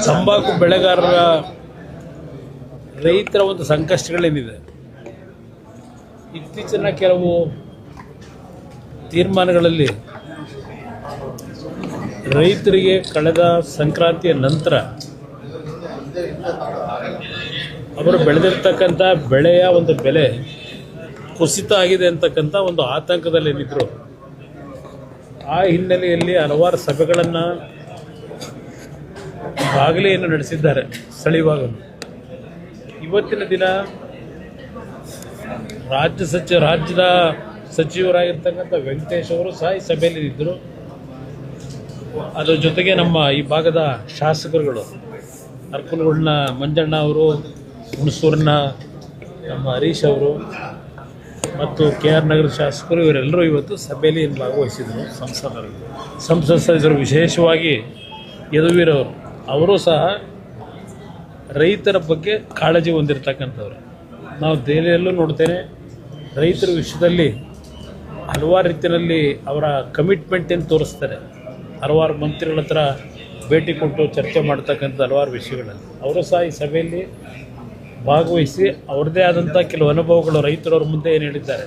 ತಂಬಾಕು ಬೆಳೆಗಾರರ ರೈತರ ಒಂದು ಸಂಕಷ್ಟಗಳೇನಿದೆ, ಇತ್ತೀಚಿನ ಕೆಲವು ತೀರ್ಮಾನಗಳಲ್ಲಿ ರೈತರಿಗೆ ಕಳೆದ ಸಂಕ್ರಾಂತಿಯ ನಂತರ ಅವರು ಬೆಳೆದಿರ್ತಕ್ಕಂಥ ಬೆಳೆಯ ಒಂದು ಬೆಲೆ ಕುಸಿತ ಆಗಿದೆ ಅಂತಕ್ಕಂಥ ಒಂದು ಆತಂಕದಲ್ಲೇನಿದ್ರು, ಆ ಹಿನ್ನೆಲೆಯಲ್ಲಿ ಹಲವಾರು ಸಭೆಗಳನ್ನು ಆಗಲೇ ನಡೆಸಿದ್ದಾರೆ ಸ್ಥಳೀಯವಾಗಿ. ಇವತ್ತಿನ ದಿನ ರಾಜ್ಯದ ಸಚಿವರಾಗಿರ್ತಕ್ಕಂಥ ವೆಂಕಟೇಶ್ ಅವರು ಸಹ ಈ ಸಭೆಯಲ್ಲಿ ಇದ್ದರು. ಅದರ ಜೊತೆಗೆ ನಮ್ಮ ಈ ಭಾಗದ ಶಾಸಕರುಗಳು ಅರ್ಕಲಗೂಡಿನ ಮಂಜಣ್ಣ ಅವರು, ಹುಣಸೂರಿನ ನಮ್ಮ ಹರೀಶ್ ಅವರು ಮತ್ತು KR ನಗರದ ಶಾಸಕರು ಇವರೆಲ್ಲರೂ ಇವತ್ತು ಸಭೆಯಲ್ಲಿ ಭಾಗವಹಿಸಿದರು. ಸಂಸತ್ ಸದಸ್ಯರು ವಿಶೇಷವಾಗಿ ಯದುವೀರವರು ಅವರು ಸಹ ರೈತರ ಬಗ್ಗೆ ಕಾಳಜಿ ಹೊಂದಿರತಕ್ಕಂಥವ್ರು. ನಾವು ದೆಹಲಿಯಲ್ಲೂ ನೋಡ್ತೇನೆ, ರೈತರ ವಿಷಯದಲ್ಲಿ ಹಲವಾರು ರೀತಿಯಲ್ಲಿ ಅವರ ಕಮಿಟ್ಮೆಂಟ್ ಏನು ತೋರಿಸ್ತಾರೆ. ಹಲವಾರು ಮಂತ್ರಿಗಳ ಹತ್ರ ಭೇಟಿ ಕೊಟ್ಟು ಚರ್ಚೆ ಮಾಡ್ತಕ್ಕಂಥ ಹಲವಾರು ವಿಷಯಗಳಲ್ಲಿ ಅವರು ಸಹ ಈ ಸಭೆಯಲ್ಲಿ ಭಾಗವಹಿಸಿ ಅವ್ರದ್ದೇ ಆದಂಥ ಕೆಲವು ಅನುಭವಗಳು ರೈತರವ್ರ ಮುಂದೆ ಏನು ಹೇಳಿದ್ದಾರೆ,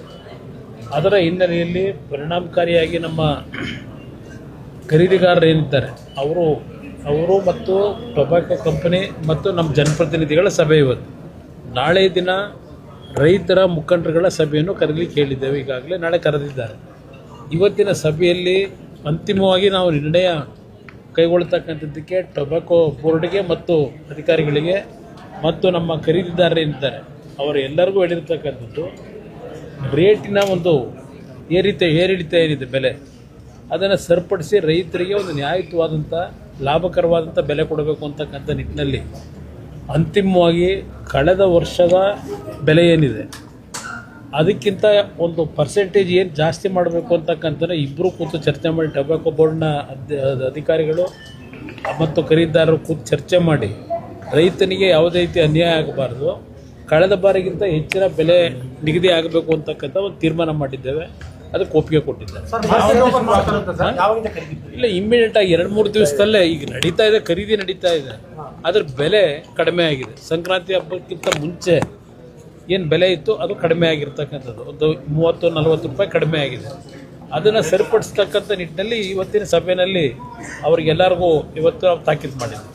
ಅದರ ಹಿನ್ನೆಲೆಯಲ್ಲಿ ಪರಿಣಾಮಕಾರಿಯಾಗಿ ನಮ್ಮ ಖರೀದಿಗಾರರು ಏನಿದ್ದಾರೆ ಅವರು ಮತ್ತು ಟೊಬ್ಯಾಕೋ ಕಂಪನಿ ಮತ್ತು ನಮ್ಮ ಜನಪ್ರತಿನಿಧಿಗಳ ಸಭೆ ಇವತ್ತು. ನಾಳೆ ದಿನ ರೈತರ ಮುಖಂಡರುಗಳ ಸಭೆಯನ್ನು ಕರೀಲಿಕ್ಕೆ ಹೇಳಿದ್ದೇವೆ. ಈಗಾಗಲೇ ನಾಳೆ ಕರೆದಿದ್ದಾರೆ. ಇವತ್ತಿನ ಸಭೆಯಲ್ಲಿ ಅಂತಿಮವಾಗಿ ನಾವು ನಿರ್ಣಯ ಕೈಗೊಳ್ತಕ್ಕಂಥದ್ದಕ್ಕೆ ಟೊಬ್ಯಾಕೋ ಬೋರ್ಡ್ಗೆ ಮತ್ತು ಅಧಿಕಾರಿಗಳಿಗೆ ಮತ್ತು ನಮ್ಮ ಖರೀದಿದಾರರು ಏನಿದ್ದಾರೆ ಅವರು ಎಲ್ಲರಿಗೂ ಹೇಳಿರ್ತಕ್ಕಂಥದ್ದು, ರೇಟಿನ ಒಂದು ಏರಿಳಿತ ಏನಿದೆ ಬೆಲೆ, ಅದನ್ನು ಸರಿಪಡಿಸಿ ರೈತರಿಗೆ ಒಂದು ನ್ಯಾಯಯುತವಾದಂಥ ಲಾಭಕರವಾದಂಥ ಬೆಲೆ ಕೊಡಬೇಕು ಅಂತಕ್ಕಂಥ ನಿಟ್ಟಿನಲ್ಲಿ ಅಂತಿಮವಾಗಿ ಕಳೆದ ವರ್ಷದ ಬೆಲೆ ಏನಿದೆ ಅದಕ್ಕಿಂತ ಒಂದು ಪರ್ಸೆಂಟೇಜ್ ಏನು ಜಾಸ್ತಿ ಮಾಡಬೇಕು ಅಂತಕ್ಕಂಥ ಇಬ್ಬರು ಕೂತು ಚರ್ಚೆ ಮಾಡಿ, ಟೊಬ್ಯಾಕೋ ಬೋರ್ಡ್ನ ಅಧಿಕಾರಿಗಳು ಮತ್ತು ಖರೀದಿದಾರರು ಕೂತು ಚರ್ಚೆ ಮಾಡಿ ರೈತನಿಗೆ ಯಾವುದೇ ರೀತಿ ಅನ್ಯಾಯ ಆಗಬಾರ್ದು, ಕಳೆದ ಬಾರಿಗಿಂತ ಹೆಚ್ಚಿನ ಬೆಲೆ ನಿಗದಿ ಆಗಬೇಕು ಅಂತಕ್ಕಂಥ ಒಂದು ತೀರ್ಮಾನ ಮಾಡಿದ್ದೇವೆ. ಅದಕ್ಕೆ ಒಪ್ಪಿಗೆ ಕೊಟ್ಟಿದ್ದಾರೆ. ಇಲ್ಲ, ಇಮ್ಮಿಡಿಯೇಟಾಗಿ 2-3 ದಿವಸದಲ್ಲೇ ಈಗ ಖರೀದಿ ನಡೀತಾ ಇದೆ. ಅದ್ರ ಬೆಲೆ ಕಡಿಮೆ ಆಗಿದೆ. ಸಂಕ್ರಾಂತಿ ಹಬ್ಬಕ್ಕಿಂತ ಮುಂಚೆ ಏನು ಬೆಲೆ ಇತ್ತು ಅದು ಕಡಿಮೆ ಆಗಿರ್ತಕ್ಕಂಥದ್ದು, ಒಂದು 30-40 ರೂಪಾಯಿ ಕಡಿಮೆ ಆಗಿದೆ. ಅದನ್ನು ಸರಿಪಡಿಸ್ತಕ್ಕಂಥ ನಿಟ್ಟಿನಲ್ಲಿ ಇವತ್ತಿನ ಸಭೆಯಲ್ಲಿ ಅವರಿಗೆಲ್ಲರಿಗೂ ಇವತ್ತು ತಾಕೀತು ಮಾಡಿದ್ದೀವಿ.